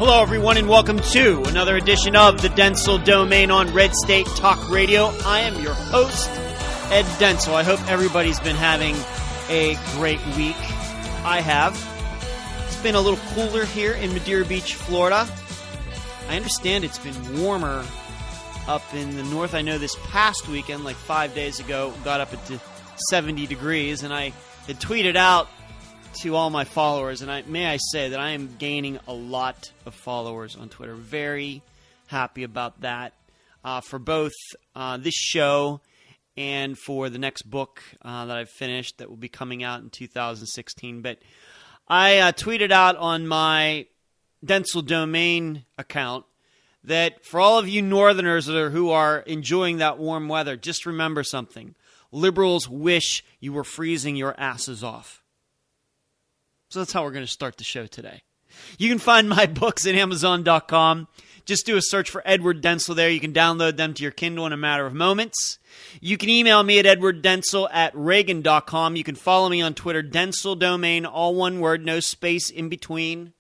Hello, everyone, and welcome to another edition of the Dentzel Domain on Red State Talk Radio. I am your host, Ed Dentzel. I hope everybody's been having a great week. I have. It's been a little cooler here in Madeira Beach, Florida. I understand it's been warmer up in the north. I know this past weekend, like 5 days ago, got up into 70 degrees, and I had tweeted out to all my followers, and may I say that I am gaining a lot of followers on Twitter. Very happy about that for both this show and for the next book that I've finished that will be coming out in 2016. But I tweeted out on my Dentzel Domain account that for all of you Northerners who are enjoying that warm weather, just remember something. Liberals wish you were freezing your asses off. So that's how we're going to start the show today. You can find my books at Amazon.com. Just do a search for Edward Dentzel there. You can download them to your Kindle in a matter of moments. You can email me at edwarddentzel@reagan.com. You can follow me on Twitter, Dentzel Domain, all one word, no space in between.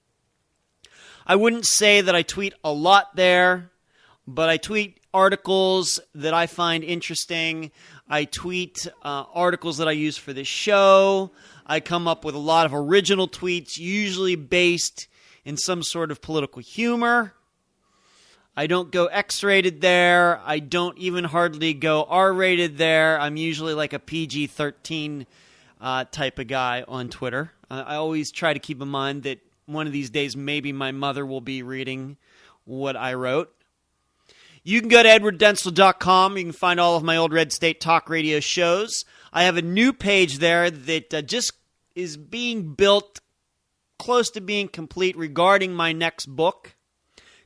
I wouldn't say that I tweet a lot there, but I tweet articles that I find interesting. I tweet articles that I use for this show. I come up with a lot of original tweets, usually based in some sort of political humor. I don't go X-rated there. I don't even hardly go R-rated there. I'm usually like a PG-13 type of guy on Twitter. I always try to keep in mind that one of these days maybe my mother will be reading what I wrote. You can go to edwarddentzel.com. You can find all of my old Red State Talk Radio shows. I have a new page there that just is being built, close to being complete, regarding my next book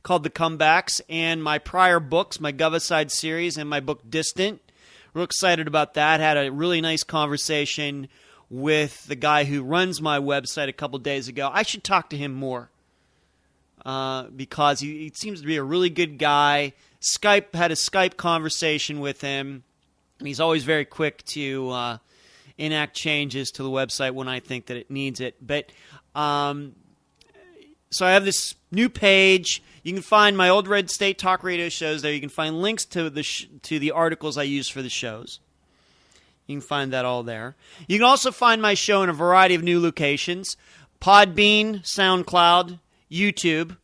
called The Comebacks and my prior books, my Govicide series and my book Distant. Real excited about that. Had a really nice conversation with the guy who runs my website a couple days ago. I should talk to him more because he seems to be a really good guy. Had a Skype conversation with him. And he's always very quick to enact changes to the website when I think that it needs it. But so I have this new page. You can find my old Red State Talk Radio shows there. You can find links to the articles I use for the shows. You can find that all there. You can also find my show in a variety of new locations: Podbean, SoundCloud, YouTube.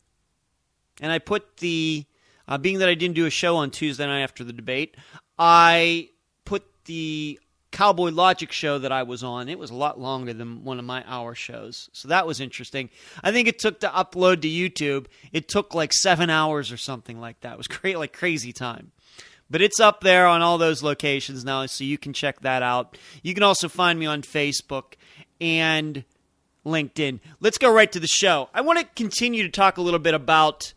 And I put being that I didn't do a show on Tuesday night after the debate, I put the Cowboy Logic show that I was on. It was a lot longer than one of my hour shows. So that was interesting. I think it took to upload to YouTube, it took like 7 hours or something like that. It was like crazy time. But it's up there on all those locations now, so you can check that out. You can also find me on Facebook and LinkedIn. Let's go right to the show. I want to continue to talk a little bit about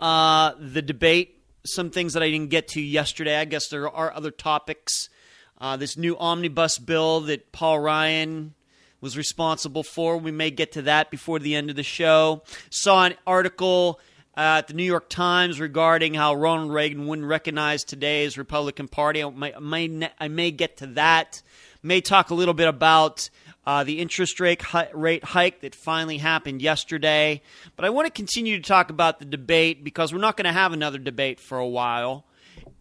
the debate, some things that I didn't get to yesterday. I guess there are other topics. This new omnibus bill that Paul Ryan was responsible for. We may get to that before the end of the show. Saw an article at the New York Times regarding how Ronald Reagan wouldn't recognize today's Republican Party. I may get to that. May talk a little bit about the interest rate hike that finally happened yesterday. But I want to continue to talk about the debate because we're not going to have another debate for a while.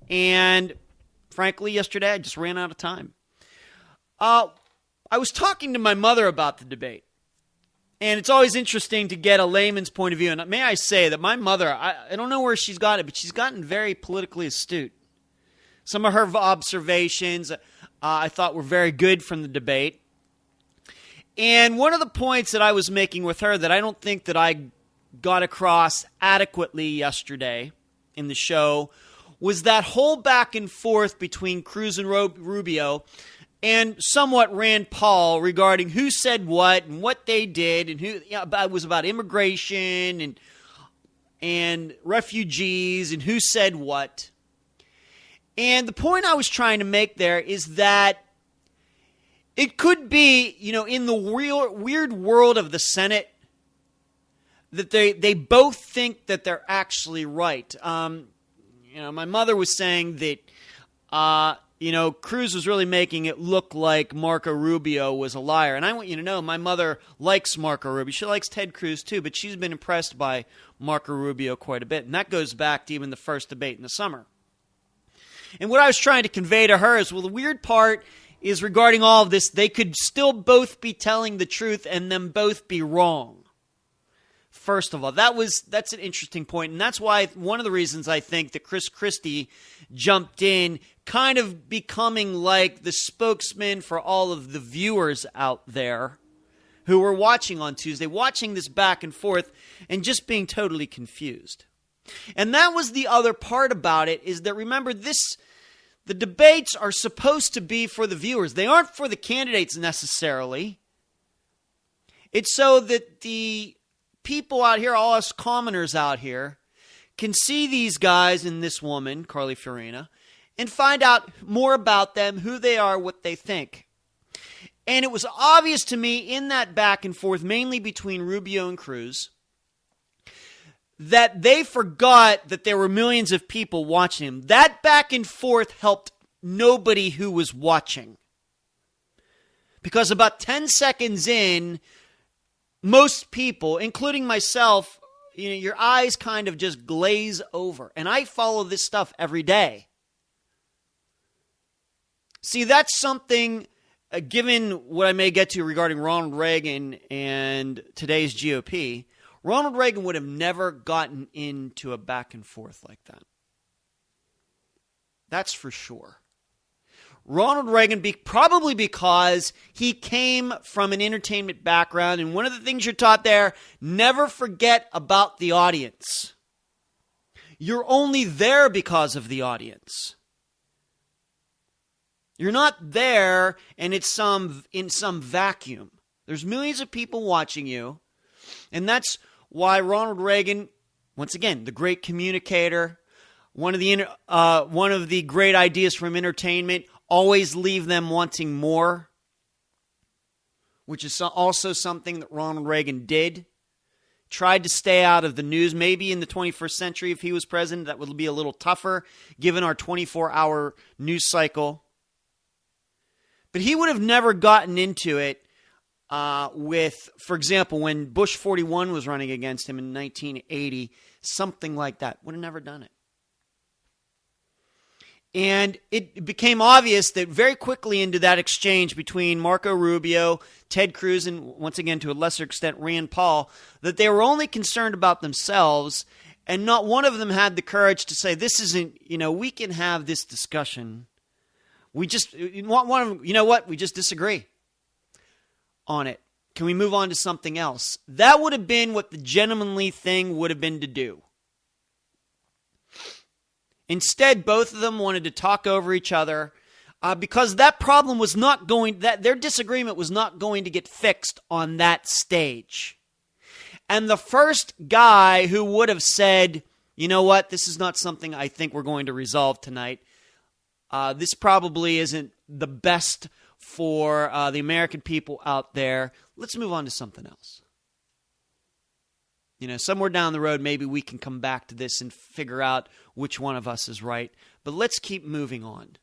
And frankly, yesterday I just ran out of time. I was talking to my mother about the debate. And it's always interesting to get a layman's point of view. And may I say that my mother, I don't know where she's got it, but she's gotten very politically astute. Some of her observations I thought were very good from the debate. And one of the points that I was making with her that I don't think that I got across adequately yesterday in the show was that whole back and forth between Cruz and Rubio and somewhat Rand Paul regarding who said what and what they did and who it was about immigration and refugees and who said what. And the point I was trying to make there is that it could be, in the weird world of the Senate, that they both think that they're actually right. My mother was saying that Cruz was really making it look like Marco Rubio was a liar. And I want you to know, my mother likes Marco Rubio. She likes Ted Cruz too, but she's been impressed by Marco Rubio quite a bit. And that goes back to even the first debate in the summer. And what I was trying to convey to her is, well, the weird part is regarding all of this, they could still both be telling the truth and them both be wrong. First of all, that's an interesting point, and that's why one of the reasons I think that Chris Christie jumped in, kind of becoming like the spokesman for all of the viewers out there who were watching on Tuesday, watching this back and forth and just being totally confused. And that was the other part about it, is that, remember, the debates are supposed to be for the viewers. They aren't for the candidates necessarily. It's so that the people out here, all us commoners out here, can see these guys and this woman, Carly Fiorina, and find out more about them, who they are, what they think. And it was obvious to me in that back and forth, mainly between Rubio and Cruz, that they forgot that there were millions of people watching him. That back and forth helped nobody who was watching. Because about 10 seconds in, most people, including myself, your eyes kind of just glaze over. And I follow this stuff every day. See, that's something, given what I may get to regarding Ronald Reagan and today's GOP, Ronald Reagan would have never gotten into a back and forth like that. That's for sure. Ronald Reagan, probably because he came from an entertainment background, and one of the things you're taught there, never forget about the audience. You're only there because of the audience. You're not there and it's in some vacuum. There's millions of people watching you, and that's why Ronald Reagan, once again, the great communicator, one of the great ideas from entertainment, always leave them wanting more, which is also something that Ronald Reagan did. Tried to stay out of the news. Maybe in the 21st century, if he was president, that would be a little tougher, given our 24-hour news cycle. But he would have never gotten into it with, for example, when Bush 41 was running against him in 1980, something like that. Would have never done it. And it became obvious that very quickly into that exchange between Marco Rubio, Ted Cruz, and once again to a lesser extent Rand Paul, that they were only concerned about themselves, and not one of them had the courage to say, this isn't, we can have this discussion. We just, one of them, you know what, we just disagree on it. Can we move on to something else? That would have been what the gentlemanly thing would have been to do. Instead, both of them wanted to talk over each other because that problem was not going, that their disagreement was not going to get fixed on that stage. And the first guy who would have said, you know what, this is not something I think we're going to resolve tonight. This probably isn't the best for the American people out there. Let's move on to something else. Somewhere down the road, maybe we can come back to this and figure out which one of us is right. But let's keep moving on.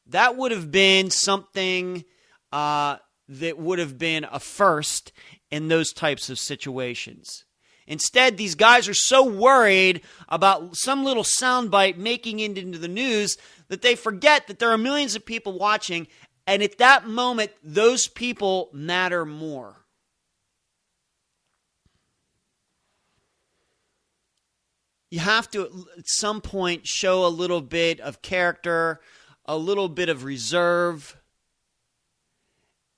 That would have been something that would have been a first in those types of situations. Instead, these guys are so worried about some little soundbite making it into the news that they forget that there are millions of people watching, and at that moment, those people matter more. You have to, at some point, show a little bit of character, a little bit of reserve,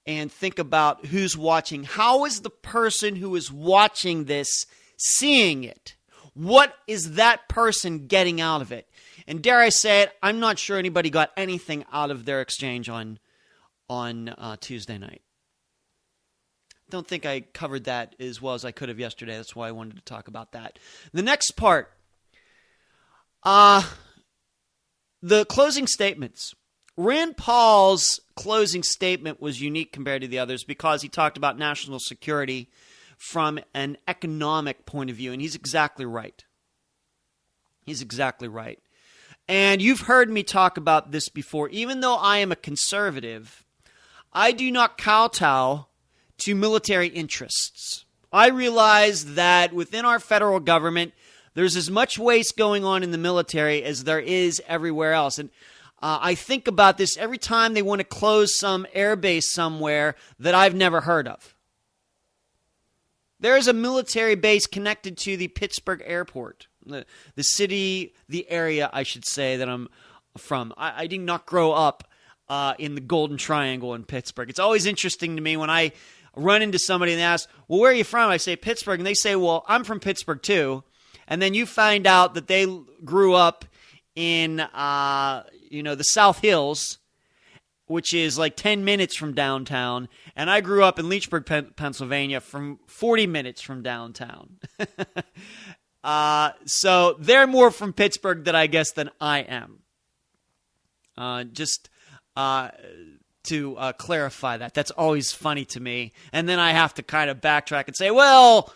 and think about who's watching. How is the person who is watching this seeing it? What is that person getting out of it? And dare I say it, I'm not sure anybody got anything out of their exchange on Tuesday night. Don't think I covered that as well as I could have yesterday. That's why I wanted to talk about that. The next part, the closing statements. Rand Paul's closing statement was unique compared to the others because he talked about national security from an economic point of view, and he's exactly right. He's exactly right. And you've heard me talk about this before. Even though I am a conservative, I do not kowtow to military interests. I realize that within our federal government, there's as much waste going on in the military as there is everywhere else. And I think about this every time they want to close some airbase somewhere that I've never heard of. There is a military base connected to the Pittsburgh airport, the city, the area, I should say, that I'm from. I did not grow up in the Golden Triangle in Pittsburgh. It's always interesting to me when I run into somebody and they ask, well, where are you from? I say Pittsburgh, and they say, well, I'm from Pittsburgh too. And then you find out that they grew up in, the South Hills, which is like 10 minutes from downtown. And I grew up in Leechburg, Pennsylvania, from 40 minutes from downtown. So they're more from Pittsburgh than I am. To clarify that. That's always funny to me. And then I have to kind of backtrack and say, well,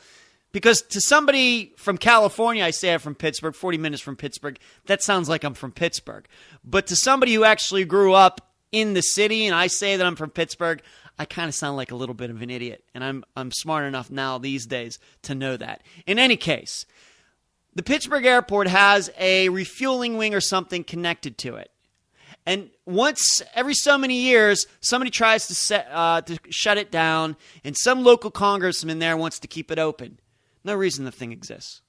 because to somebody from California, I say I'm from Pittsburgh, 40 minutes from Pittsburgh, that sounds like I'm from Pittsburgh. But to somebody who actually grew up in the city and I say that I'm from Pittsburgh, I kind of sound like a little bit of an idiot. And I'm smart enough now these days to know that. In any case, the Pittsburgh airport has a refueling wing or something connected to it. And once every so many years, somebody tries to shut it down, and some local congressman there wants to keep it open. No reason the thing exists.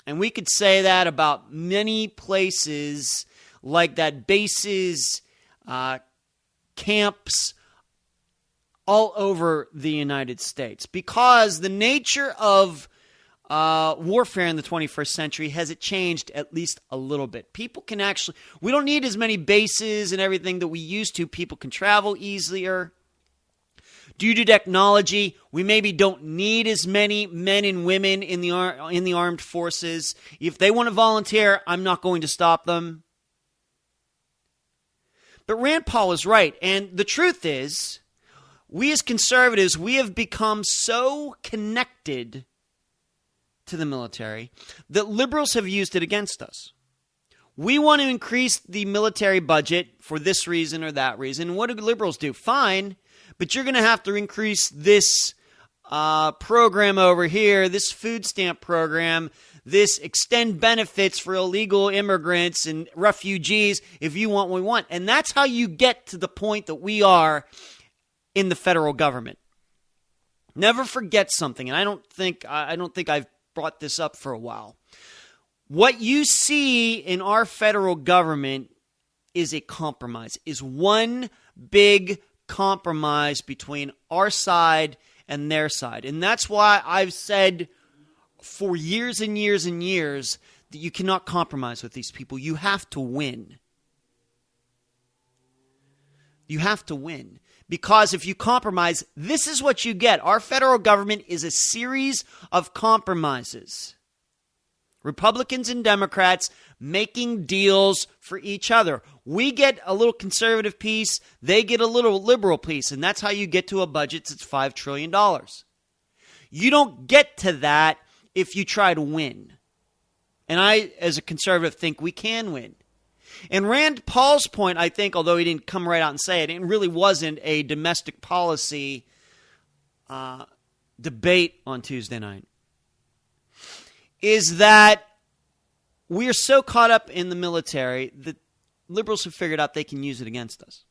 And we could say that about many places like that, bases, camps, all over the United States. Because the nature of warfare in the 21st century has it changed at least a little bit. People can actually, we don't need as many bases and everything that we used to. People can travel easier. Due to technology, we maybe don't need as many men and women in the armed forces. If they want to volunteer, I'm not going to stop them. But Rand Paul is right, and the truth is, we as conservatives, we have become so connected to the military that liberals have used it against us. We want to increase the military budget for this reason or that reason. What do liberals do? Fine, but you're going to have to increase this program over here, this food stamp program, this extend benefits for illegal immigrants and refugees if you want what we want. And that's how you get to the point that we are in the federal government. Never forget something, and I don't think I've brought this up for a while. What you see in our federal government is a compromise, is one big compromise between our side and their side. And that's why I've said for years and years and years that you cannot compromise with these people. You have to win. You have to win. Because if you compromise, this is what you get. Our federal government is a series of compromises. Republicans and Democrats making deals for each other. We get a little conservative piece, they get a little liberal piece, and that's how you get to a budget that's $5 trillion. You don't get to that if you try to win. And I, as a conservative, think we can win. And Rand Paul's point, I think, although he didn't come right out and say it, it really wasn't a domestic policy debate on Tuesday night, is that we are so caught up in the military that liberals have figured out they can use it against us.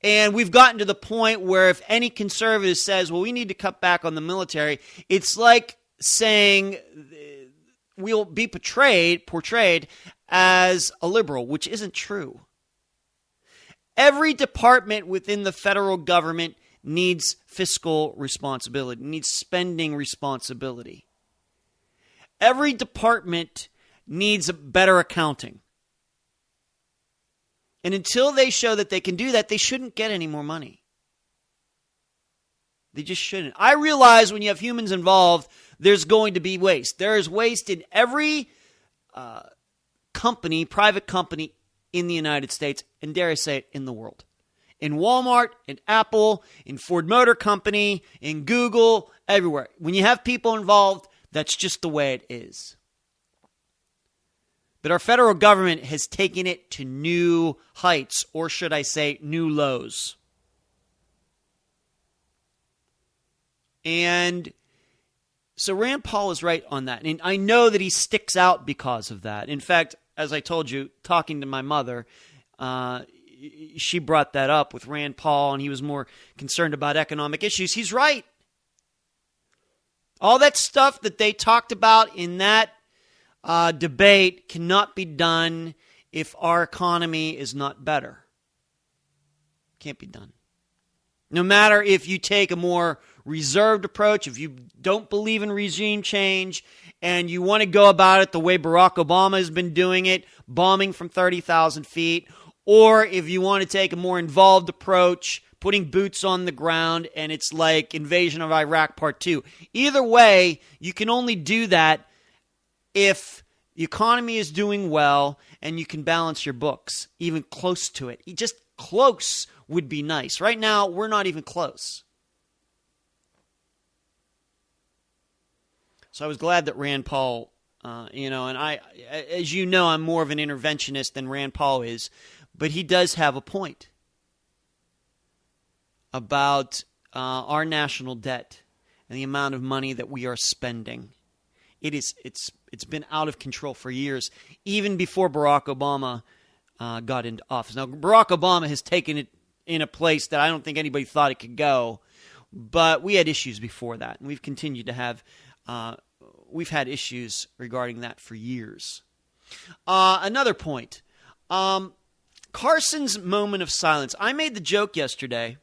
And we've gotten to the point where if any conservative says, well, we need to cut back on the military, it's like saying we'll be portrayed as a liberal, which isn't true. Every department within the federal government needs fiscal responsibility, needs spending responsibility. Every department needs better accounting. And until they show that they can do that, they shouldn't get any more money. They just shouldn't. I realize when you have humans involved, there's going to be waste. There is waste in every company, private company in the United States, and dare I say it, in the world. In Walmart, in Apple, in Ford Motor Company, in Google, everywhere. When you have people involved, that's just the way it is. But our federal government has taken it to new heights, or should I say, new lows. And so Rand Paul is right on that. And I know that he sticks out because of that. In fact, as I told you, talking to my mother, she brought that up with Rand Paul, and he was more concerned about economic issues. He's right. All that stuff that they talked about in that debate cannot be done if our economy is not better. Can't be done. No matter if you take a more reserved approach, if you don't believe in regime change and you want to go about it the way Barack Obama has been doing it, bombing from 30,000 feet, or if you want to take a more involved approach, putting boots on the ground, and it's like Invasion of Iraq Part 2. Either way, you can only do that if the economy is doing well and you can balance your books, even close to it. Just close would be nice. Right now, we're not even close. So I was glad that Rand Paul, and I, as you know, I'm more of an interventionist than Rand Paul is, but he does have a point about our national debt and the amount of money that we are spending. It's been out of control for years, even before Barack Obama got into office. Now, Barack Obama has taken it in a place that I don't think anybody thought it could go, but we had issues before that, and we've continued to have we've had issues regarding that for years. Another point, Carson's moment of silence. I made the joke yesterday,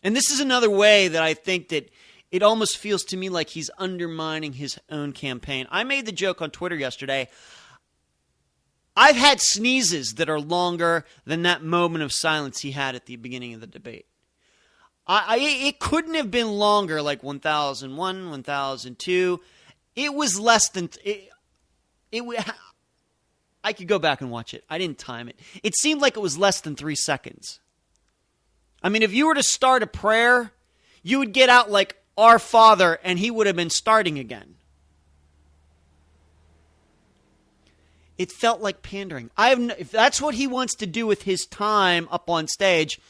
and this is another way that I think that it almost feels to me like he's undermining his own campaign. I made the joke on Twitter yesterday. I've had sneezes that are longer than that moment of silence he had at the beginning of the debate. It couldn't have been longer, like 1001, 1002. It was less than... I could go back and watch it. I didn't time it. It seemed like it was less than 3 seconds. I mean, if you were to start a prayer, you would get out like Our Father, and he would have been starting again. It felt like pandering. If that's what he wants to do with his time up on stage,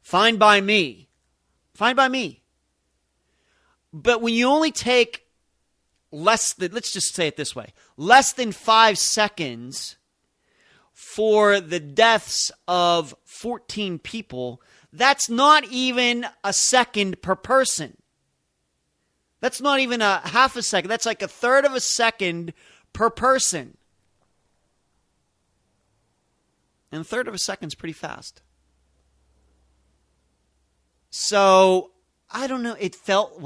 fine by me. Fine by me. But when you only take let's just say it this way, less than 5 seconds for the deaths of 14 people, that's not even a second per person. That's not even a half a second. That's like a third of a second per person. And a third of a second is pretty fast. So, I don't know. It felt,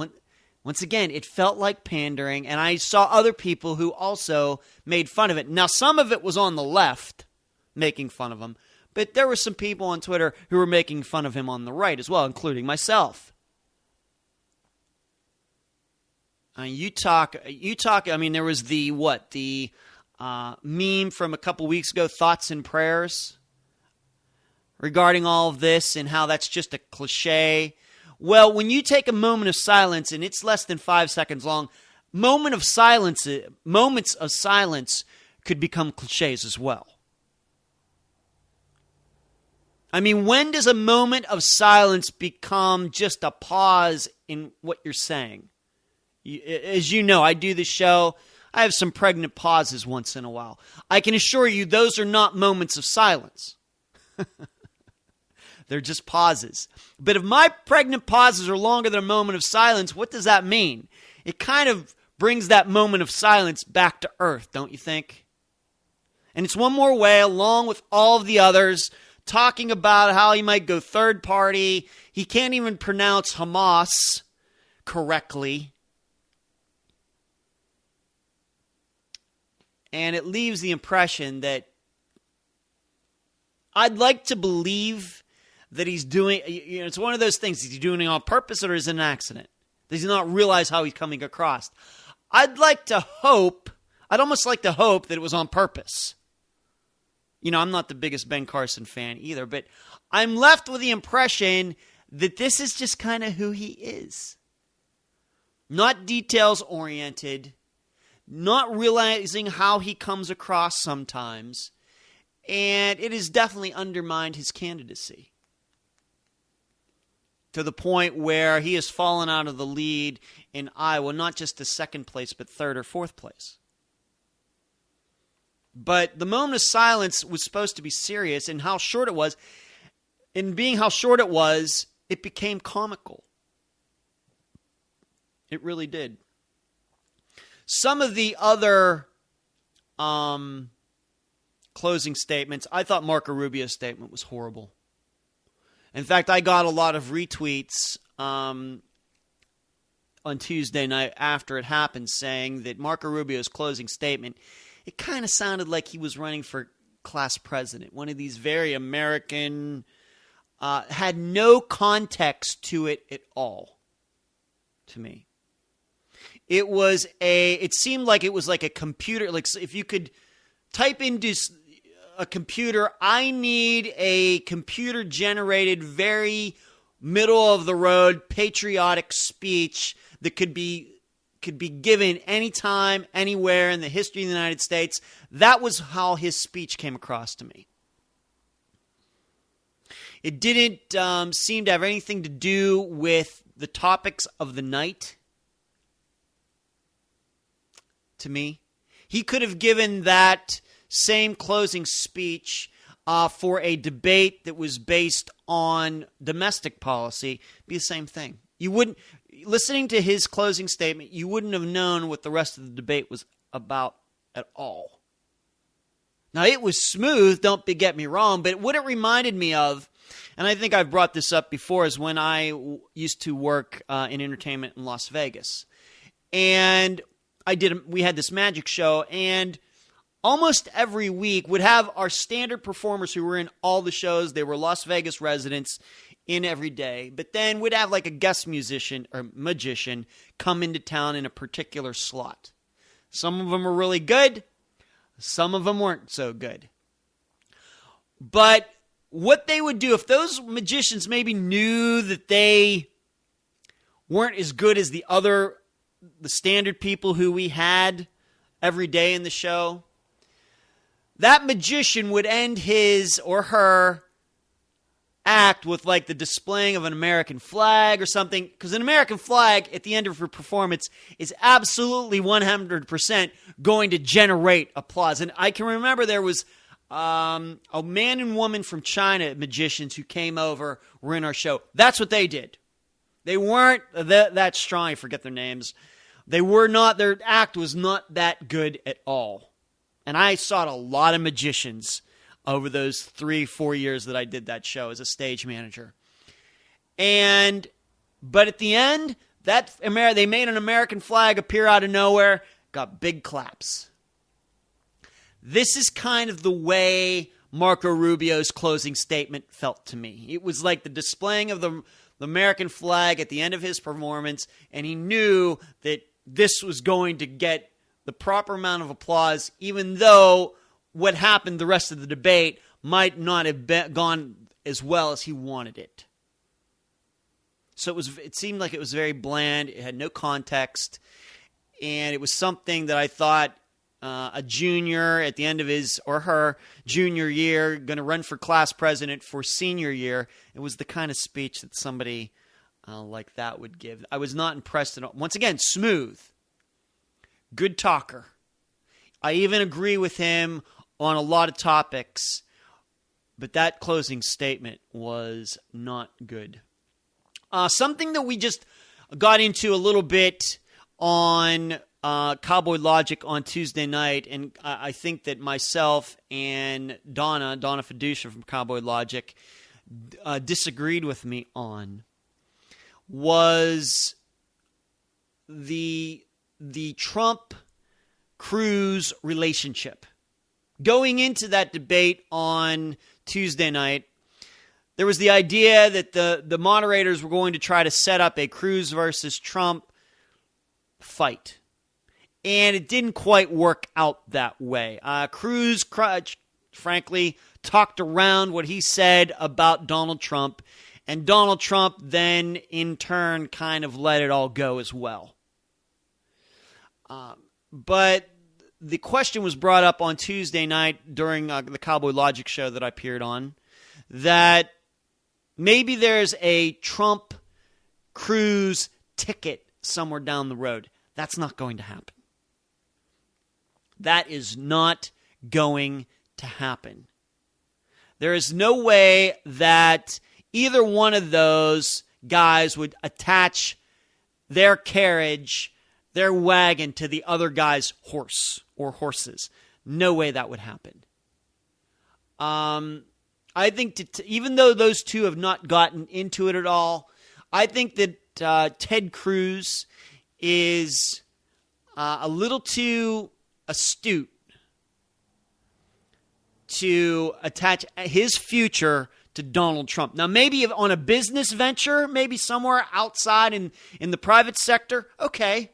once again, it felt like pandering. And I saw other people who also made fun of it. Now, some of it was on the left making fun of him. But there were some people on Twitter who were making fun of him on the right as well, including myself. You talk. I mean, there was the meme from a couple weeks ago, thoughts and prayers, regarding all of this and how that's just a cliche. Well, when you take a moment of silence and it's less than 5 seconds long, moments of silence could become cliches as well. I mean, when does a moment of silence become just a pause in what you're saying? As you know, I do the show. I have some pregnant pauses once in a while. I can assure you those are not moments of silence. They're just pauses. But if my pregnant pauses are longer than a moment of silence, what does that mean? It kind of brings that moment of silence back to earth, don't you think? And it's one more way, along with all of the others, talking about how he might go third party. He can't even pronounce Hamas correctly. And it leaves the impression that I'd like to believe that he's doing, it's one of those things, is he doing it on purpose or is it an accident? Does he not realize how he's coming across? I'd almost like to hope that it was on purpose. I'm not the biggest Ben Carson fan either, but I'm left with the impression that this is just kind of who he is. Not details oriented, not realizing how he comes across sometimes, and it has definitely undermined his candidacy to the point where he has fallen out of the lead in Iowa, not just to second place, but third or fourth place. But the moment of silence was supposed to be serious, and how short it was, in being how short it was, it became comical. It really did. Some of the other closing statements, I thought Marco Rubio's statement was horrible. In fact, I got a lot of retweets on Tuesday night after it happened saying that Marco Rubio's closing statement, it kind of sounded like he was running for class president. One of these very American, had no context to it at all, to me. It seemed like it was like a computer, like if you could type into a computer, I need a computer-generated, very middle-of-the-road, patriotic speech that could be given anytime, anywhere in the history of the United States. That was how his speech came across to me. It didn't seem to have anything to do with the topics of the night, to me. He could have given that same closing speech for a debate that was based on domestic policy. Be the same thing. You wouldn't, listening to his closing statement, you wouldn't have known what the rest of the debate was about at all. Now, it was smooth, don't get me wrong, but what it reminded me of, and I think I've brought this up before, is when I used to work in entertainment in Las Vegas. And we had this magic show, and almost every week would have our standard performers who were in all the shows. They were Las Vegas residents in every day. But then we'd have like a guest musician or magician come into town in a particular slot. Some of them were really good. Some of them weren't so good. But what they would do, if those magicians maybe knew that they weren't as good as the standard people who we had every day in the show, that magician would end his or her act with like the displaying of an American flag or something, because an American flag at the end of her performance is absolutely 100% going to generate applause. And I can remember there was a man and woman from China, magicians who came over, were in our show. That's what they did. They weren't that strong. I forget their names. They were not, their act was not that good at all. And I saw a lot of magicians over those 3-4 years that I did that show as a stage manager. But at the end, they made an American flag appear out of nowhere, got big claps. This is kind of the way Marco Rubio's closing statement felt to me. It was like the displaying of the American flag at the end of his performance, and he knew that this was going to get the proper amount of applause, even though what happened the rest of the debate might not have gone as well as he wanted it. So it seemed like it was very bland. It had no context, and it was something that I thought a junior at the end of his or her junior year, going to run for class president for senior year, it was the kind of speech that somebody like that would give. I was not impressed at all. Once again, smooth. Good talker. I even agree with him on a lot of topics, but that closing statement was not good. Something that we just got into a little bit on Cowboy Logic on Tuesday night, and I think that myself and Donna Fiducia from Cowboy Logic disagreed with me on, was the Trump-Cruz relationship. Going into that debate on Tuesday night, there was the idea that the moderators were going to try to set up a Cruz versus Trump fight. And it didn't quite work out that way. Cruz, frankly, talked around what he said about Donald Trump, and Donald Trump then, in turn, kind of let it all go as well. But the question was brought up on Tuesday night during the Cowboy Logic show that I appeared on, that maybe there's a Trump-Cruz ticket somewhere down the road. That's not going to happen. That is not going to happen. There is no way that either one of those guys would attach their carriage, their wagon, to the other guy's horse or horses. No way that would happen. I think even though those two have not gotten into it at all, I think that Ted Cruz is a little too astute to attach his future to Donald Trump. Now, maybe on a business venture, maybe somewhere outside in the private sector, okay.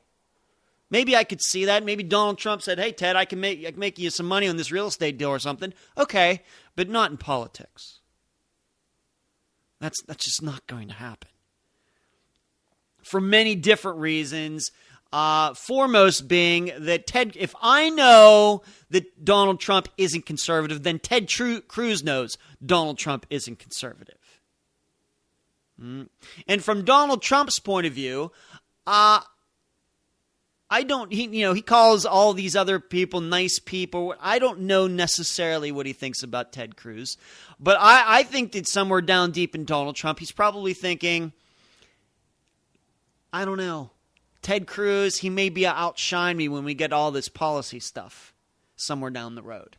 Maybe I could see that. Maybe Donald Trump said, hey, Ted, I can make you some money on this real estate deal or something. Okay, but not in politics. That's just not going to happen. For many different reasons. Foremost being that if I know that Donald Trump isn't conservative, then Ted Cruz knows Donald Trump isn't conservative. And from Donald Trump's point of view, he calls all these other people nice people. I don't know necessarily what he thinks about Ted Cruz, but I think that somewhere down deep in Donald Trump, he's probably thinking, I don't know. Ted Cruz, he may be outshine me when we get all this policy stuff somewhere down the road.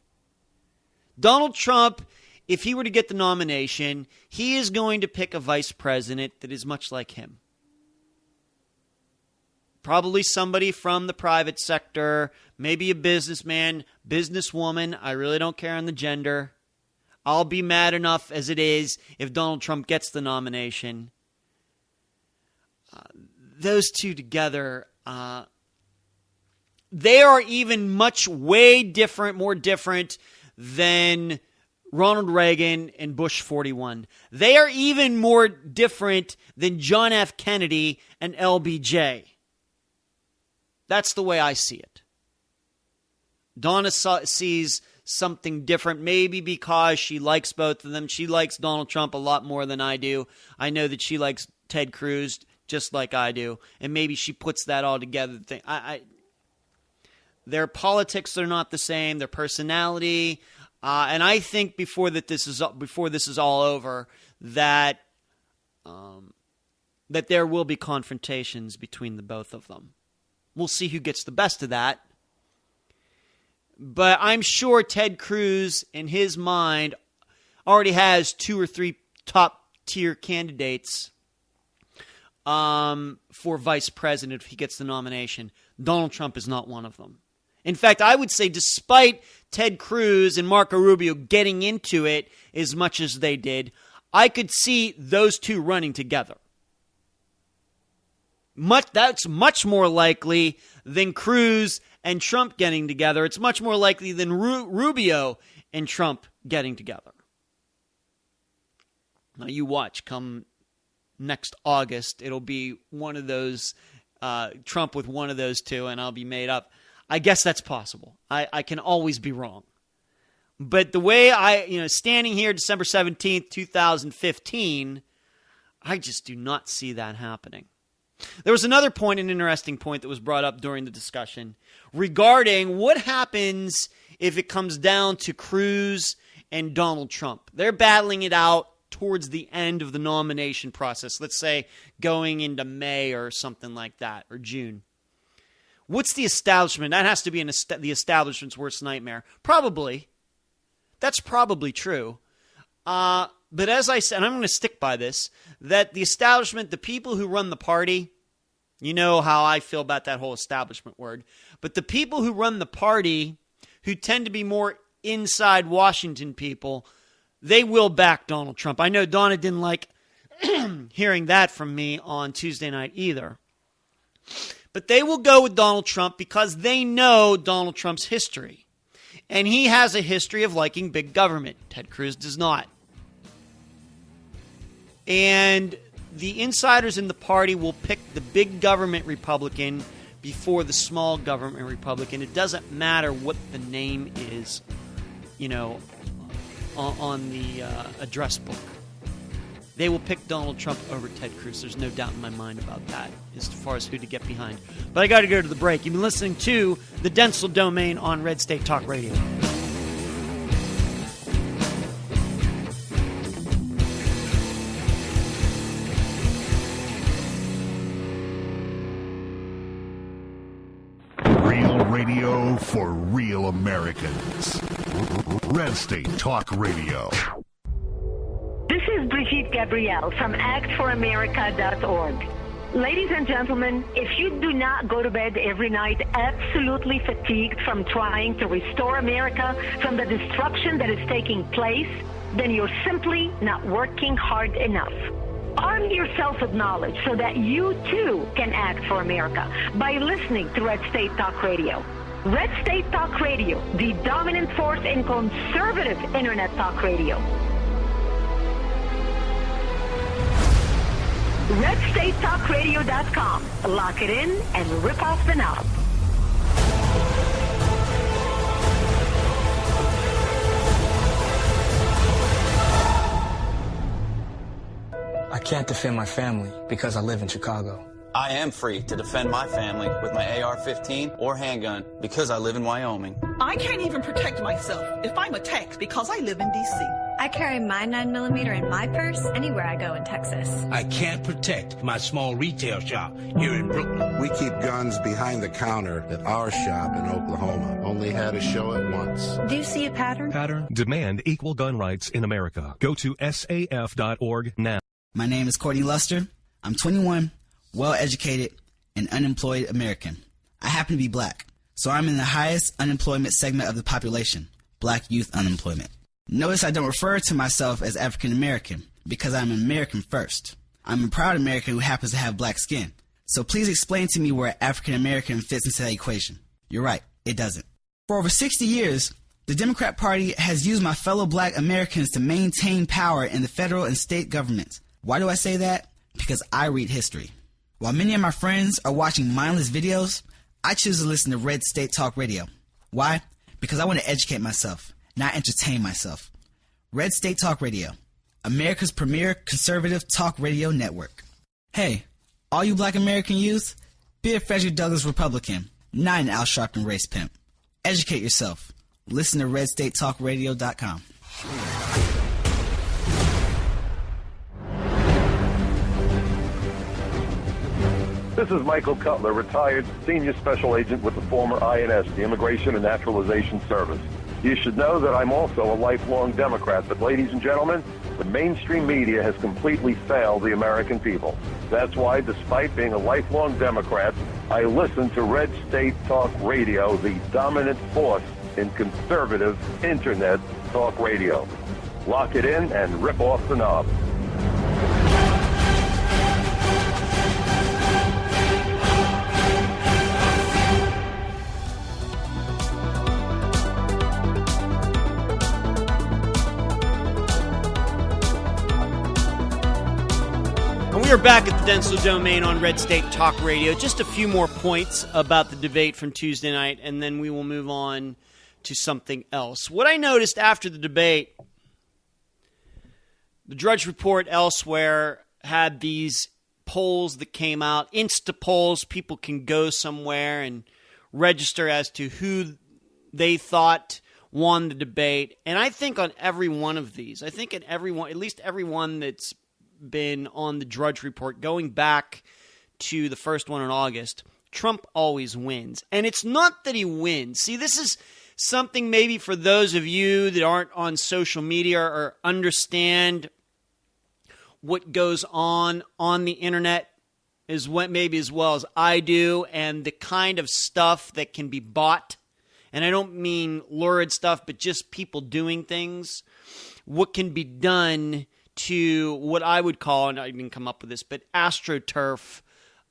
Donald Trump, if he were to get the nomination, he is going to pick a vice president that is much like him. Probably somebody from the private sector, maybe a businessman, businesswoman. I really don't care on the gender. I'll be mad enough as it is if Donald Trump gets the nomination. Those two together, they are even way different, more different than Ronald Reagan and Bush 41. They are even more different than John F. Kennedy and LBJ. That's the way I see it. Donna sees something different, maybe because she likes both of them. She likes Donald Trump a lot more than I do. I know that she likes Ted Cruz just like I do, and maybe she puts that all together. Their politics are not the same, their personality, and I think before this is all over, that there will be confrontations between the both of them. We'll see who gets the best of that. But I'm sure Ted Cruz, in his mind, already has 2 or 3 top-tier candidates for vice president if he gets the nomination. Donald Trump is not one of them. In fact, I would say despite Ted Cruz and Marco Rubio getting into it as much as they did, I could see those two running together. That's much more likely than Cruz and Trump getting together. It's much more likely than Rubio and Trump getting together. Now you watch, come next August, it'll be one of those, Trump with one of those two, and I'll be made up. I guess that's possible. I can always be wrong. But the way standing here December 17th, 2015, I just do not see that happening. There was another point, an interesting point that was brought up during the discussion regarding what happens if it comes down to Cruz and Donald Trump. They're battling it out towards the end of the nomination process. Let's say going into May or something like that, or June. What's the establishment? That has to be the establishment's worst nightmare. Probably. That's probably true. But as I said, and I'm going to stick by this, that the establishment, the people who run the party, you know how I feel about that whole establishment word, but the people who run the party, who tend to be more inside Washington people, they will back Donald Trump. I know Donna didn't like hearing that from me on Tuesday night either. But they will go with Donald Trump because they know Donald Trump's history. And he has a history of liking big government. Ted Cruz does not. And the insiders in the party will pick the big government Republican before the small government republic, and it doesn't matter what the name is, on the address book. They will pick Donald Trump over Ted Cruz. There's no doubt in my mind about that as far as who to get behind. But I got to go to the break. You've been listening to the Dentzel Domain on Red State Talk Radio. Real radio for real Americans. Red State Talk Radio. This is Brigitte Gabrielle from actforamerica.org. Ladies and gentlemen, if you do not go to bed every night absolutely fatigued from trying to restore America from the destruction that is taking place, then you're simply not working hard enough. Arm yourself with knowledge so that you too can act for America by listening to Red State Talk Radio. Red State Talk Radio, the dominant force in conservative internet talk radio. RedStateTalkRadio.com. Lock it in and rip off the knob. I can't defend my family because I live in Chicago. I am free to defend my family with my AR-15 or handgun because I live in Wyoming. I can't even protect myself if I'm attacked because I live in D.C. I carry my 9mm in my purse anywhere I go in Texas. I can't protect my small retail shop here in Brooklyn. We keep guns behind the counter at our shop in Oklahoma. Only had to show it once. Do you see a pattern? Demand equal gun rights in America. Go to SAF.org now. My name is Courtney Luster. I'm 21, well-educated, and unemployed American. I happen to be black, so I'm in the highest unemployment segment of the population, black youth unemployment. Notice I don't refer to myself as African American because I'm an American first. I'm a proud American who happens to have black skin. So please explain to me where African American fits into that equation. You're right, it doesn't. For over 60 years, the Democrat Party has used my fellow black Americans to maintain power in the federal and state governments. Why do I say that? Because I read history. While many of my friends are watching mindless videos, I choose to listen to Red State Talk Radio. Why? Because I want to educate myself, not entertain myself. Red State Talk Radio, America's premier conservative talk radio network. Hey, all you black American youth, be a Frederick Douglass Republican, not an Al Sharpton race pimp. Educate yourself. Listen to RedStateTalkRadio.com. This is Michael Cutler, retired senior special agent with the former INS, the Immigration and Naturalization Service. You should know that I'm also a lifelong Democrat, but ladies and gentlemen, the mainstream media has completely failed the American people. That's why, despite being a lifelong Democrat, I listen to Red State Talk Radio, the dominant force in conservative internet talk radio. Lock it in and rip off the knob. We are back at the Dentzel Domain on Red State Talk Radio. Just a few more points about the debate from Tuesday night, and then we will move on to something else. What I noticed after the debate, the Drudge Report elsewhere had these polls that came out, Insta polls. People can go somewhere and register as to who they thought won the debate. And I think on every one of these, at least every one that's been on the Drudge Report, going back to the first one in August, Trump always wins. And it's not that he wins. See, this is something maybe for those of you that aren't on social media or understand what goes on the internet is what maybe as well as I do, and the kind of stuff that can be bought. And I don't mean lurid stuff, but just people doing things. What can be done to what I would call, and I didn't come up with this, but AstroTurf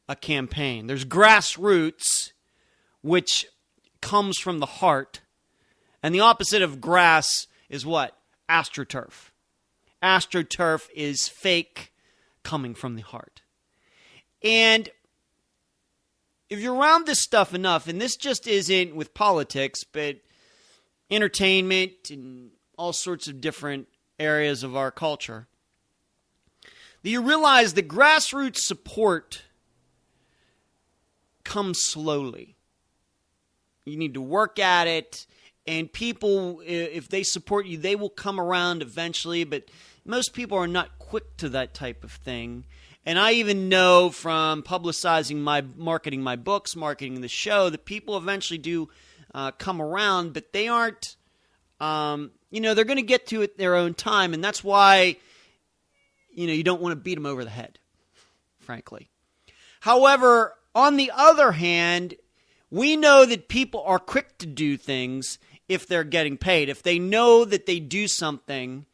a campaign. There's grassroots, which comes from the heart, and the opposite of grass is what? AstroTurf. AstroTurf is fake coming from the heart. And if you're around this stuff enough, and this just isn't with politics, but entertainment and all sorts of different areas of our culture, that you realize that grassroots support comes slowly. You need to work at it, and people, if they support you, they will come around eventually, but most people are not quick to that type of thing. And I even know from marketing my books, marketing the show, that people eventually do come around, but they aren't, they're going to get to it their own time, and that's why, you don't want to beat them over the head, frankly. However, on the other hand, we know that people are quick to do things if they're getting paid. If they know that they do something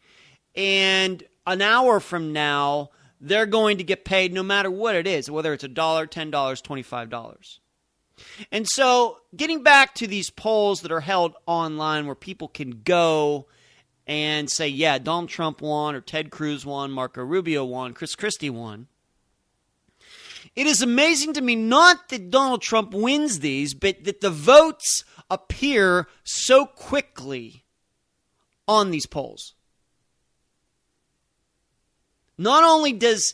and an hour from now they're going to get paid no matter what it is, whether it's $1, $10, $25. And so getting back to these polls that are held online where people can go and say, yeah, Donald Trump won, or Ted Cruz won, Marco Rubio won, Chris Christie won. It is amazing to me not that Donald Trump wins these, but that the votes appear so quickly on these polls. Not only does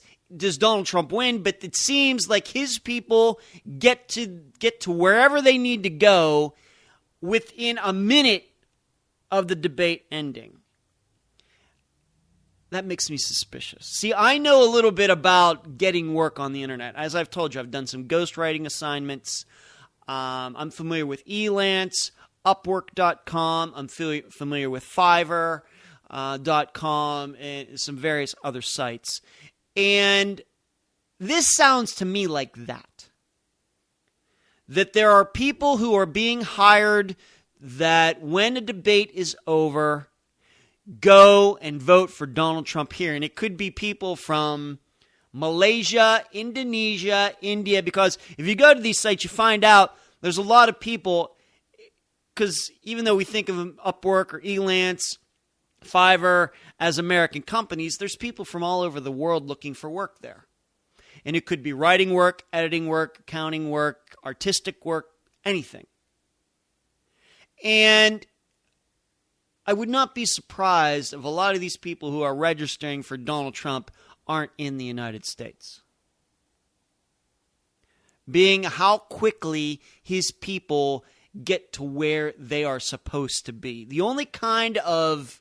Donald Trump win, but it seems like his people get to wherever they need to go within a minute of the debate ending. That makes me suspicious. See, I know a little bit about getting work on the internet. As I've told you, I've done some ghostwriting assignments. I'm familiar with Elance, Upwork.com. I'm familiar with Fiverr.com and some various other sites. And this sounds to me like that. That there are people who are being hired that when a debate is over, go and vote for Donald Trump here. And it could be people from Malaysia, Indonesia, India, because if you go to these sites, you find out there's a lot of people, because even though we think of Upwork or Elance, Fiverr as American companies, there's people from all over the world looking for work there. And it could be writing work, editing work, accounting work, artistic work, anything. And I would not be surprised if a lot of these people who are registering for Donald Trump aren't in the United States. Being how quickly his people get to where they are supposed to be. The only kind of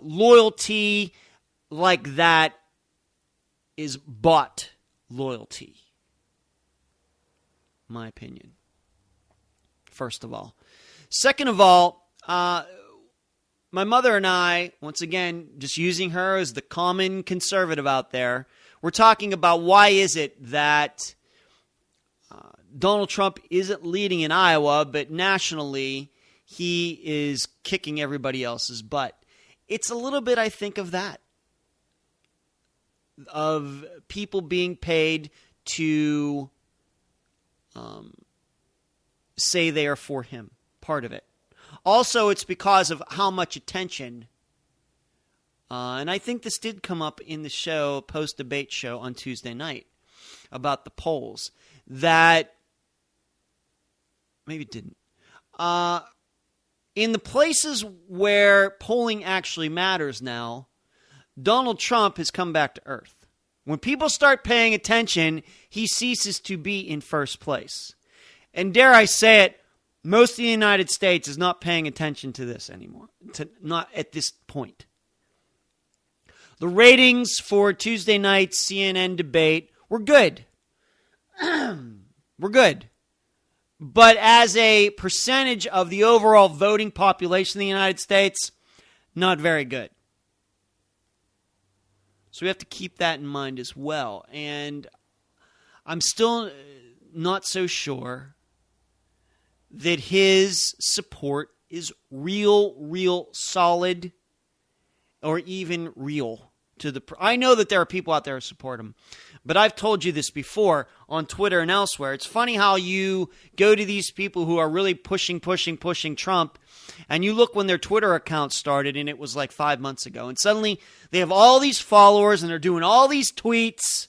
loyalty like that is bought loyalty. My opinion. First of all. Second of all, my mother and I, once again, just using her as the common conservative out there, we're talking about why is it that Donald Trump isn't leading in Iowa, but nationally he is kicking everybody else's butt. It's a little bit, I think, of that. Of people being paid to say they are for him. Part of it. Also, it's because of how much attention, and I think this did come up in the show, post-debate show on Tuesday night, about the polls, that, maybe it didn't, in the places where polling actually matters now, Donald Trump has come back to earth. When people start paying attention, he ceases to be in first place. And dare I say it, most of the United States is not paying attention to this anymore, not at this point. The ratings for Tuesday night's CNN debate were good. We're good. But as a percentage of the overall voting population in the United States, not very good. So we have to keep that in mind as well. And I'm still not so sure that his support is real solid, or even real to the. I know that there are people out there who support him, but I've told you this before on Twitter and elsewhere. It's funny how you go to these people who are really pushing Trump, and you look when their Twitter account started, and it was like 5 months ago, and suddenly they have all these followers, and they're doing all these tweets,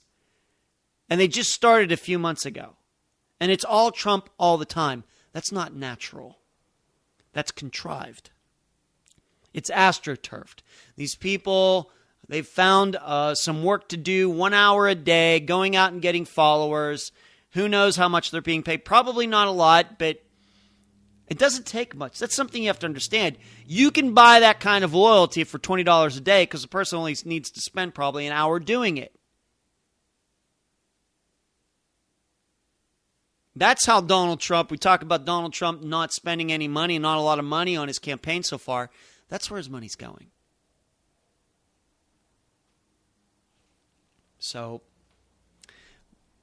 and they just started a few months ago. And it's all Trump all the time. That's not natural. That's contrived. It's astroturfed. These people, they've found some work to do, 1 hour a day, going out and getting followers. Who knows how much they're being paid? Probably not a lot, but it doesn't take much. That's something you have to understand. You can buy that kind of loyalty for $20 a day because the person only needs to spend probably an hour doing it. That's how Donald Trump, we talk about Donald Trump not spending any money, not a lot of money on his campaign so far. That's where his money's going. So,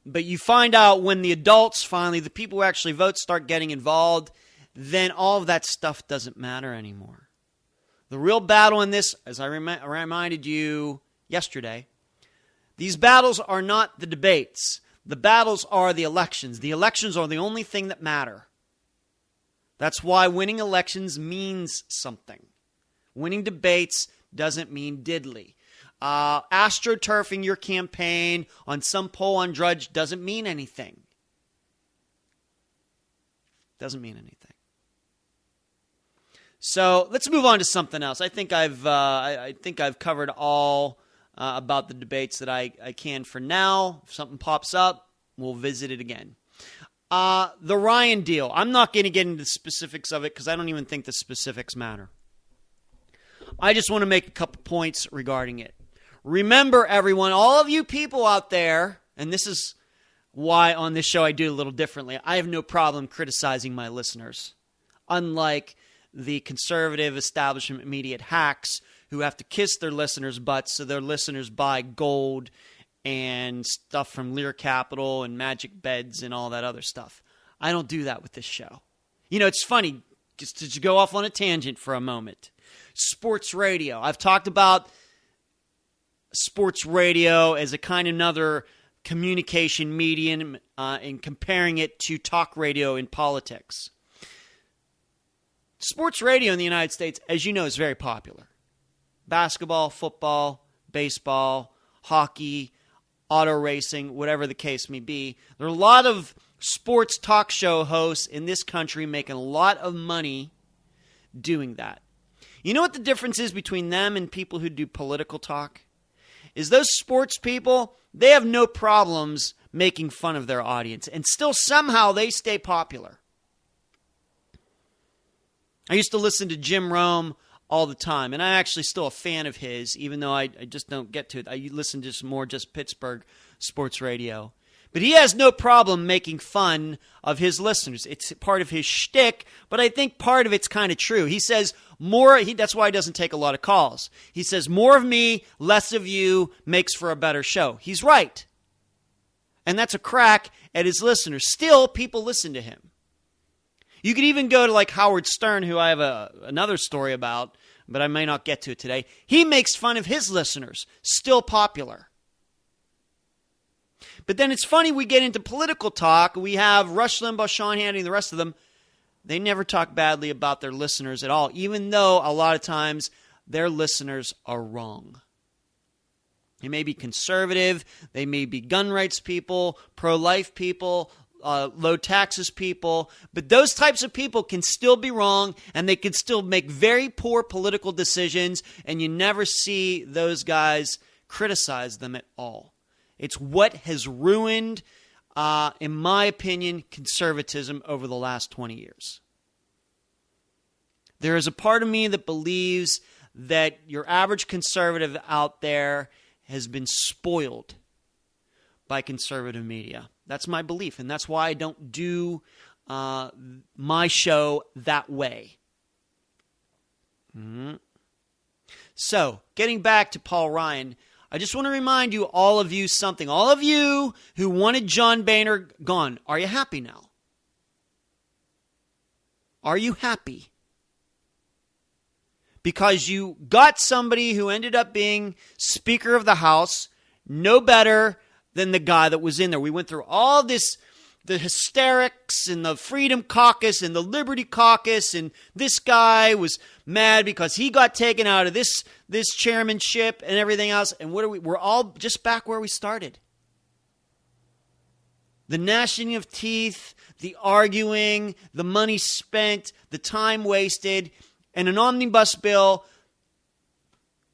but you find out when the adults finally, the people who actually vote, start getting involved, then all of that stuff doesn't matter anymore. The real battle in this, as I reminded you yesterday, these battles are not the debates. The battles are the elections. The elections are the only thing that matter. That's why winning elections means something. Winning debates doesn't mean diddly. AstroTurfing your campaign on some poll on Drudge doesn't mean anything. Doesn't mean anything. So let's move on to something else. I think I've covered all about the debates that I can for now. If something pops up, we'll visit it again. The Ryan deal. I'm not going to get into the specifics of it because I don't even think the specifics matter. I just want to make a couple points regarding it. Remember, everyone, all of you people out there, and this is why on this show I do it a little differently. I have no problem criticizing my listeners, unlike the conservative establishment media hacks who have to kiss their listeners' butts so their listeners buy gold and stuff from Lear Capital and Magic Beds and all that other stuff. I don't do that with this show. You know, it's funny, just to go off on a tangent for a moment. Sports radio. I've talked about sports radio as a kind of another communication medium and comparing it to talk radio in politics. Sports radio in the United States, as you know, is very popular. Basketball, football, baseball, hockey, auto racing, whatever the case may be. There are a lot of sports talk show hosts in this country making a lot of money doing that. You know what the difference is between them and people who do political talk? Is those sports people, they have no problems making fun of their audience, and still somehow they stay popular. I used to listen to Jim Rome all the time, and I'm actually still a fan of his, even though I just don't get to it. I listen to just Pittsburgh sports radio. But he has no problem making fun of his listeners. It's part of his shtick, but I think part of it's kind of true. He says that's why he doesn't take a lot of calls. He says, more of me, less of you makes for a better show. He's right. And that's a crack at his listeners. Still, people listen to him. You could even go to like Howard Stern, who I have another story about, but I may not get to it today. He makes fun of his listeners. Still popular. But then it's funny, we get into political talk. We have Rush Limbaugh, Sean Hannity, and the rest of them. They never talk badly about their listeners at all, even though a lot of times their listeners are wrong. They may be conservative. They may be gun rights people, pro-life people, low taxes people. But those types of people can still be wrong, and they can still make very poor political decisions, and you never see those guys criticize them at all. It's what has ruined, in my opinion, conservatism over the last 20 years. There is a part of me that believes that your average conservative out there has been spoiled by conservative media. That's my belief, and that's why I don't do my show that way. Mm-hmm. So, getting back to Paul Ryan, I just want to remind you, all of you, something. All of you who wanted John Boehner gone, are you happy now? Are you happy? Because you got somebody who ended up being Speaker of the House, no better than the guy that was in there. We went through all this, the hysterics and the Freedom Caucus and the Liberty Caucus, and this guy was mad because he got taken out of this chairmanship and everything else. And we're all just back where we started. The gnashing of teeth, the arguing, the money spent, the time wasted, and an omnibus bill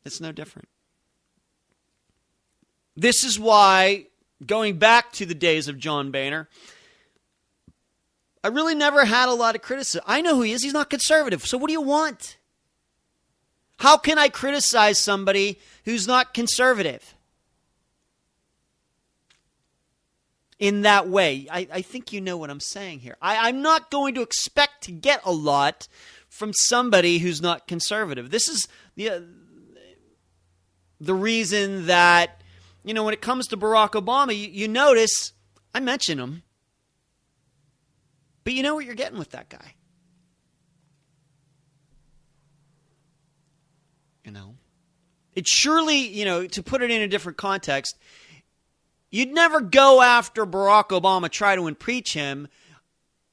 that's no different. This is why, going back to the days of John Boehner, I really never had a lot of criticism. I know who he is. He's not conservative. So what do you want? How can I criticize somebody who's not conservative in that way? I think you know what I'm saying here. I'm not going to expect to get a lot from somebody who's not conservative. This is the reason that, you know, when it comes to Barack Obama, you notice I mention him, but you know what you're getting with that guy. You know, it surely, you know, to put it in a different context, you'd never go after Barack Obama, try to impeach him,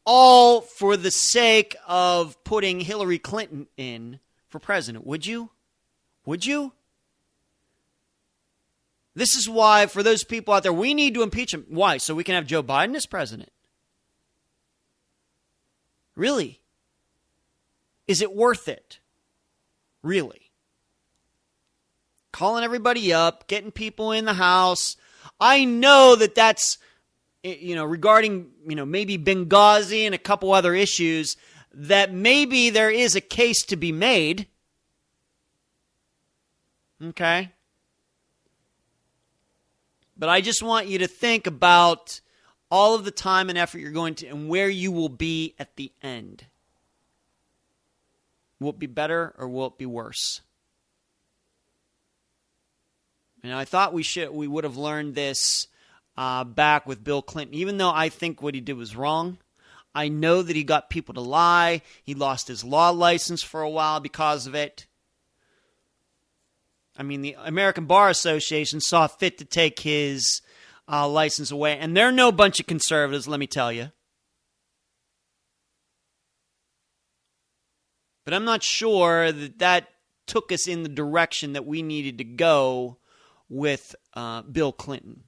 all for the sake of putting Hillary Clinton in for president, would you? Would you? This is why, for those people out there, we need to impeach him. Why? So we can have Joe Biden as president. Really? Is it worth it? Really? Calling everybody up, getting people in the house. I know that that's, you know, regarding, you know, maybe Benghazi and a couple other issues, that maybe there is a case to be made. Okay? But I just want you to think about all of the time and effort you're going to, and where you will be at the end. Will it be better or will it be worse? And I thought we would have learned this back with Bill Clinton. Even though I think what he did was wrong, I know that he got people to lie. He lost his law license for a while because of it. I mean, the American Bar Association saw fit to take his license away. And they're no bunch of conservatives, let me tell you. But I'm not sure that took us in the direction that we needed to go with Bill Clinton.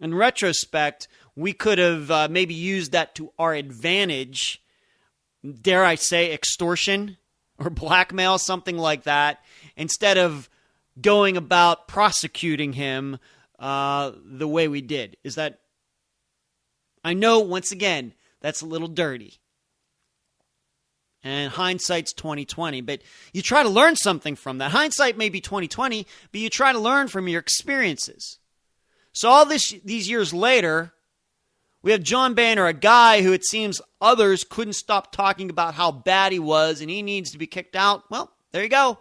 In retrospect, we could have maybe used that to our advantage. Dare I say extortion or blackmail, something like that, instead of going about prosecuting him the way we did. Is that, I know, once again, that's a little dirty. And hindsight's 20/20, but you try to learn something from that. Hindsight may be 20/20, but you try to learn from your experiences. So all these years later, we have John Boehner, a guy who it seems others couldn't stop talking about how bad he was and he needs to be kicked out. Well, there you go.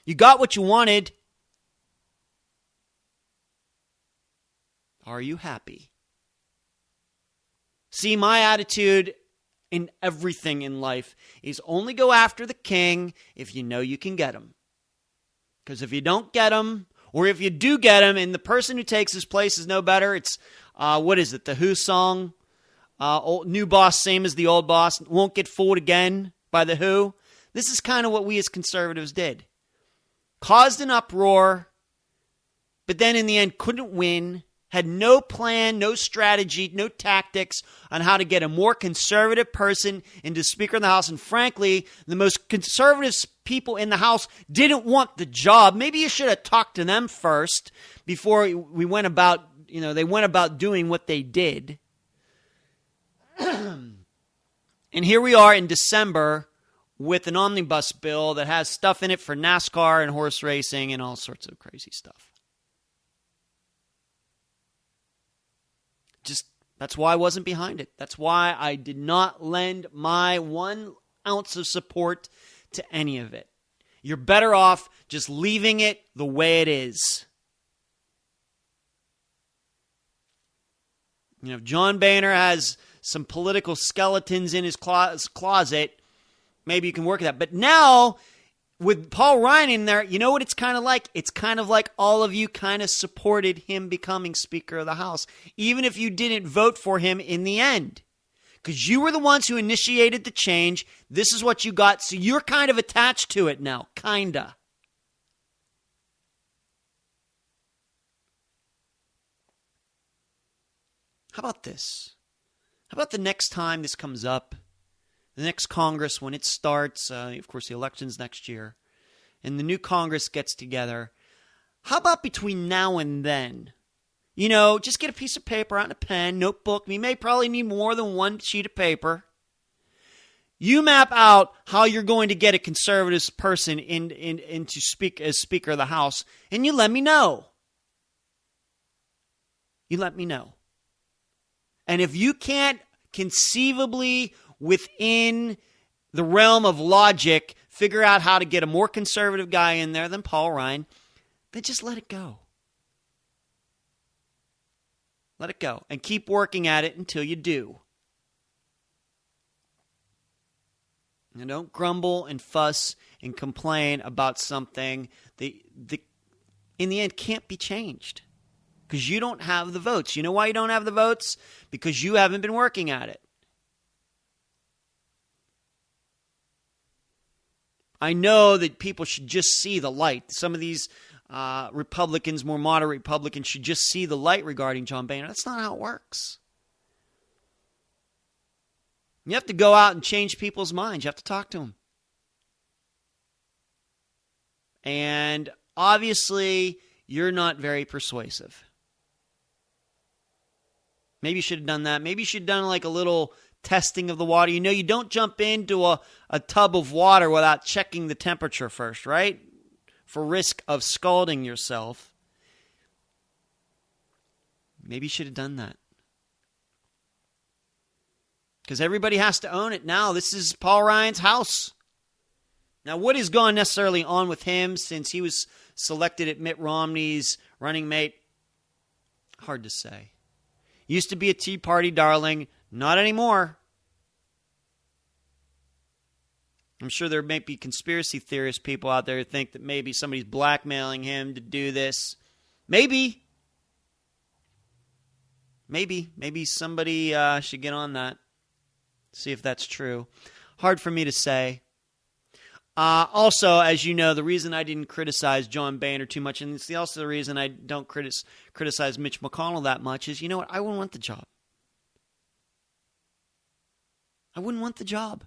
You got what you wanted. Are you happy? See, my attitude in everything in life is only go after the king if you know you can get him. Because if you don't get him, or if you do get him and the person who takes his place is no better, it's, what is it, the Who song? New boss, same as the old boss, won't get fooled again by the Who. This is kind of what we as conservatives did. Caused an uproar, but then in the end couldn't win. Had no plan, no strategy, no tactics on how to get a more conservative person into Speaker of the House. And frankly, the most conservative people in the House didn't want the job. Maybe you should have talked to them first before we went about, they went about doing what they did. And here we are in December with an omnibus bill that has stuff in it for NASCAR and horse racing and all sorts of crazy stuff. That's why I wasn't behind it. That's why I did not lend my 1 ounce of support to any of it. You're better off just leaving it the way it is. If John Boehner has some political skeletons in his closet, maybe you can work at that. But now, with Paul Ryan in there, you know what it's kind of like? It's kind of like all of you kind of supported him becoming Speaker of the House, even if you didn't vote for him in the end. Because you were the ones who initiated the change. This is what you got, so you're kind of attached to it now, kinda. How about this? How about the next time this comes up, the next Congress, when it starts, of course, the election's next year, and the new Congress gets together, how about between now and then, just get a piece of paper out and a pen, notebook. You may probably need more than one sheet of paper. You map out how you're going to get a conservative person into speak as Speaker of the House, and you let me know. You let me know. And if you can't conceivably, within the realm of logic, figure out how to get a more conservative guy in there than Paul Ryan, then just let it go. Let it go. And keep working at it until you do. And don't grumble and fuss and complain about something that in the end can't be changed. Because you don't have the votes. You know why you don't have the votes? Because you haven't been working at it. I know that people should just see the light. Some of these Republicans, more moderate Republicans, should just see the light regarding John Boehner. That's not how it works. You have to go out and change people's minds. You have to talk to them. And obviously, you're not very persuasive. Maybe you should have done that. Maybe you should have done like a little testing of the water. You don't jump into a tub of water without checking the temperature first, right? For risk of scalding yourself. Maybe you should have done that. Because everybody has to own it now. This is Paul Ryan's house. Now, what has gone necessarily on with him since he was selected at Mitt Romney's running mate? Hard to say. Used to be a Tea Party darling. Not anymore. I'm sure there might be conspiracy theorist people out there who think that maybe somebody's blackmailing him to do this. Maybe. Maybe somebody should get on that. See if that's true. Hard for me to say. Also, as you know, the reason I didn't criticize John Boehner too much, and it's also the reason I don't criticize Mitch McConnell that much, is, you know what? I wouldn't want the job. I wouldn't want the job.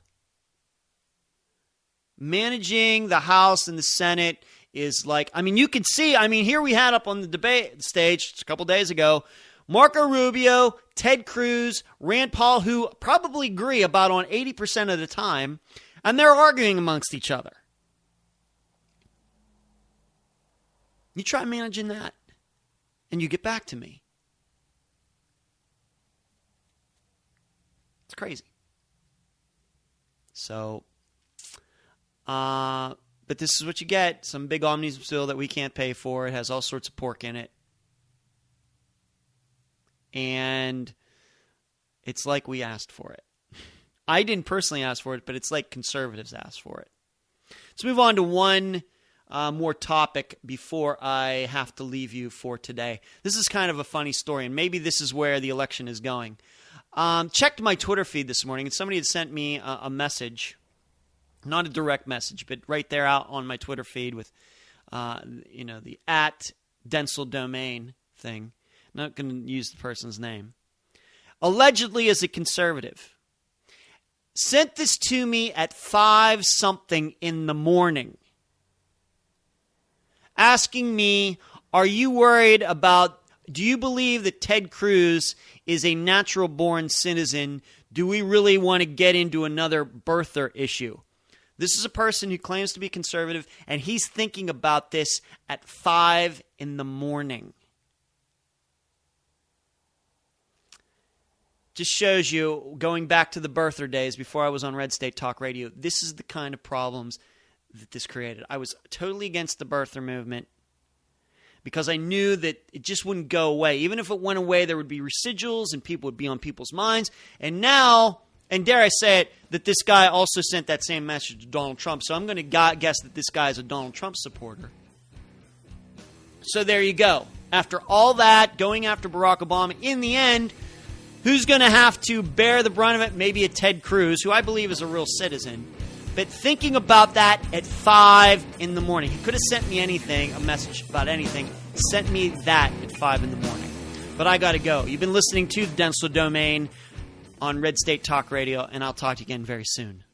Managing the House and the Senate is like, you can see, here we had up on the debate stage a couple days ago, Marco Rubio, Ted Cruz, Rand Paul, who probably agree about on 80% of the time, and they're arguing amongst each other. You try managing that, and you get back to me. It's crazy. So, but this is what you get. Some big omnibus bill that we can't pay for. It has all sorts of pork in it. And it's like we asked for it. I didn't personally ask for it, but it's like conservatives asked for it. Let's move on to one more topic before I have to leave you for today. This is kind of a funny story, and maybe this is where the election is going. Checked my Twitter feed this morning, and somebody had sent me a message, not a direct message, but right there out on my Twitter feed with, the @Dentzel domain thing. I'm not going to use the person's name. Allegedly as a conservative. Sent this to me at 5-something in the morning. Asking me, are you worried about, do you believe that Ted Cruz is a natural-born citizen? Do we really want to get into another birther issue? This is a person who claims to be conservative, and he's thinking about this at 5 in the morning. Just shows you, going back to the birther days before I was on Red State Talk Radio, this is the kind of problems that this created. I was totally against the birther movement because I knew that it just wouldn't go away. Even if it went away, there would be residuals and people would be on people's minds. And now, and dare I say it, that this guy also sent that same message to Donald Trump. So I'm going to guess that this guy is a Donald Trump supporter. So there you go. After all that, going after Barack Obama, in the end, who's going to have to bear the brunt of it? Maybe a Ted Cruz, who I believe is a real citizen. But thinking about that at 5 in the morning. He could have sent me anything, a message about anything. Sent me that at 5 in the morning. But I got to go. You've been listening to the Dentzel Domain on Red State Talk Radio, and I'll talk to you again very soon.